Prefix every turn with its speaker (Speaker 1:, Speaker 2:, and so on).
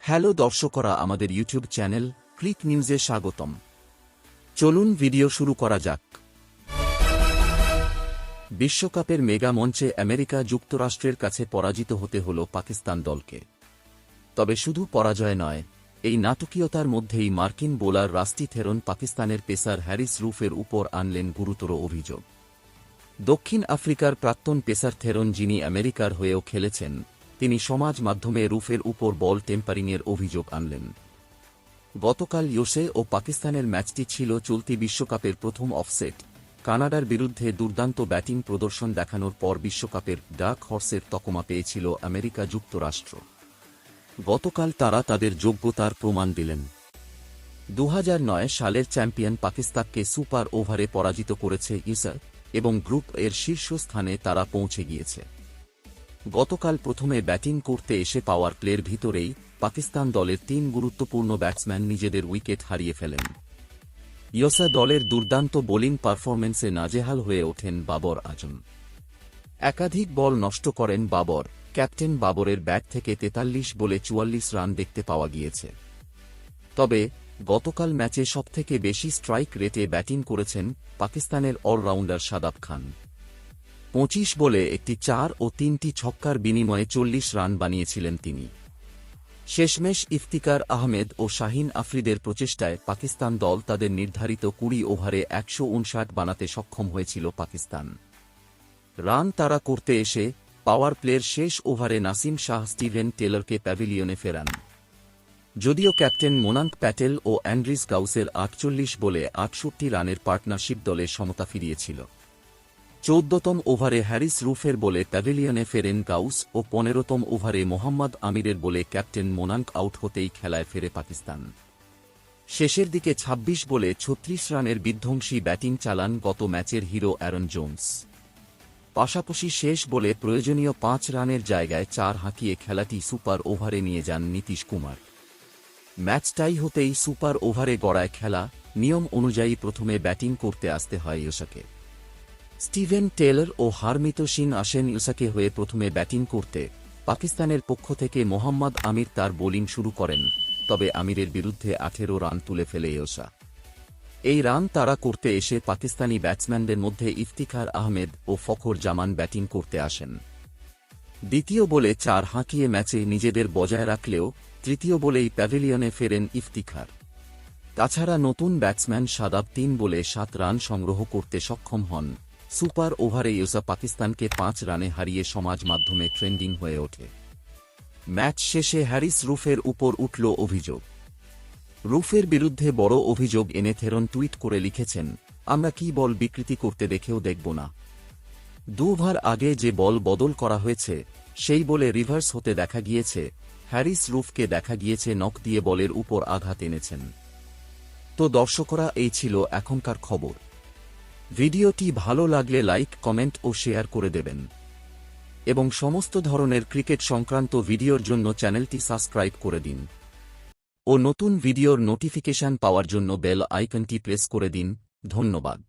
Speaker 1: Hello দর্শকরা, আমাদের YouTube channel click নিউজে স্বাগতম। চলুন ভিডিও শুরু করা যাক। বিশ্বকাপের মেগা মঞ্চে আমেরিকা যুক্তরাষ্ট্রের কাছে পরাজিত হতে হল পাকিস্তান দলকে। তবে শুধু পরাজয় নয়, এই নাটকীয়তার মধ্যেই মার্কিন বোলার রাস্টি থেরন পাকিস্তানের পেসার হ্যারিস রুফের উপর আনলেন গুরুতর অভিযোগ। দক্ষিণ আফ্রিকার প্রাক্তন পেসার থেরন, যিনি আমেরিকার হয়েও খেলেছেন, তিনি সমাজ মাধ্যমে রুফের উপর বল টেম্পারিংয়ের অভিযোগ আনলেন। গতকাল ইউএসএ ও পাকিস্তানের ম্যাচটি ছিল চলতি বিশ্বকাপের প্রথম অফসেট। কানাডার বিরুদ্ধে দুর্দান্ত ব্যাটিং প্রদর্শন দেখানোর পর বিশ্বকাপের ডার্ক হর্সের তকমা পেয়েছিল আমেরিকা যুক্তরাষ্ট্র। গতকাল তারা তাদের যোগ্যতার প্রমাণ দিলেন। 2009 সালের চ্যাম্পিয়ন পাকিস্তানকে সুপার ওভারে পরাজিত করেছে ইউএসএ এবং গ্রুপ এর শীর্ষস্থানে তারা পৌঁছে গিয়েছে। গতকাল প্রথমে ব্যাটিং করতে এসে পাওয়ার প্লের ভিতরেই পাকিস্তান দলের 3 গুরুত্বপূর্ণ ব্যাটসম্যান নিজেদের উইকেট হারিয়ে ফেলেন। ইউএসএ দলের দুর্দান্ত বোলিং পারফরম্যান্সে নাজেহাল হয়ে ওঠেন বাবর আজম। একাধিক বল নষ্ট করেন বাবর। ক্যাপ্টেন বাবরের ব্যাট থেকে 43 বলে 44 রান দেখতে পাওয়া গিয়েছে। তবে গতকাল ম্যাচে সবথেকে বেশি স্ট্রাইক রেটে ব্যাটিং করেছেন পাকিস্তানের অলরাউন্ডার শাদাব খান। 25 বলে একটি 4 ও 3টি ছক্কার বিনিময়ে 40 রান বানিয়েছিলেন তিনি। শেষমেশ ইফতিকার আহমেদ ও শাহিন আফ্রিদের প্রচেষ্টায় পাকিস্তান দল তাদের নির্ধারিত 20 ওভারে 159 বানাতে সক্ষম হয়েছিল। পাকিস্তান রান তাড়া করতে এসে পাওয়ার প্লের শেষ ওভারে নাসিম শাহ স্টিভেন টেলরকে প্যাভিলিয়নে ফেরান। যদিও ক্যাপ্টেন মোনাঙ্ক প্যাটেল ও অ্যান্ড্রিস গাউসের 48 বলে 68 রানের পার্টনারশিপ দলে সমতা ফিরিয়েছিল। 14তম ওভারে হ্যারিস রুফের বলে প্যাভিলিয়নে ফেরেন গাউস ও 15তম ওভারে মোহাম্মদ আমিরের বলে ক্যাপ্টেন মোনাঙ্ক আউট হতেই খেলায় ফেরে পাকিস্তান। শেষের দিকে 26 বলে 36 রানের বিধ্বংসী ব্যাটিং চালান গত ম্যাচের হিরো অ্যারন জোন্স। পাশাপাশি শেষ বলে প্রয়োজনীয় 5 রানের জায়গায় 4 হাঁকিয়ে খেলাটি সুপার ওভারে নিয়ে যান নীতিশ কুমার। ম্যাচ টাই হতেই সুপার ওভারে গড়ায় খেলা। নিয়ম অনুযায়ী প্রথমে ব্যাটিং করতে আসতে হয় ইউএসএকে। স্টিভেন টেলর ও হারমিত সিং আসেন ইউএসএকে হয়ে প্রথমে ব্যাটিং করতে। পাকিস্তানের পক্ষ থেকে মোহাম্মদ আমির তার বোলিং শুরু করেন, তবে আমিরের বিরুদ্ধে 18 রান তুলে ফেলে ইউএসএ। এই রান তাড়া করতে এসে পাকিস্তানি ব্যাটসম্যানদের মধ্যে ইফতিখার আহমেদ ও ফখর জামান ব্যাটিং করতে আসেন। দ্বিতীয় বলে 4 হাঁকিয়ে ম্যাচে নিজেদের বজায় রাখলেও তৃতীয় বলেই প্যাভিলিয়নে ফেরেন ইফতিখার। তাছাড়া নতুন ব্যাটসম্যান শাদাব 3 বলে 7 রান সংগ্রহ করতে সক্ষম হন। সুপার ওভারে ইউএসএ পাকিস্তানকে 5 রানে হারিয়ে সমাজ মাধ্যমে ট্রেন্ডিং হয়ে ওঠে। ম্যাচ শেষে হ্যারিস রুফের উপর উঠল অভিযোগ। রুফের বিরুদ্ধে বড় অভিযোগ এনে থেরন টুইট করে লিখেছেন, আমরা কি বল বিকৃতি করতে দেখেও দেখব না। 2 ওভার আগে যে বল বদল করা হয়েছে সেই বলে রিভার্স হতে দেখা গিয়েছে। হ্যারিস রুফকে দেখা গিয়েছে নক দিয়ে বলের উপর আঘাত এনেছেন। তো দর্শকরা, এই ছিল এখনকার খবর। ভিডিওটি ভালো লাগলে লাইক, কমেন্ট ও শেয়ার করে দেবেন এবং সমস্ত ধরনের ক্রিকেট সংক্রান্ত ভিডিওর জন্য চ্যানেলটি সাবস্ক্রাইব করে দিন ও নতুন ভিডিওর নোটিফিকেশন পাওয়ার জন্য বেল আইকনটি প্রেস করে দিন। ধন্যবাদ।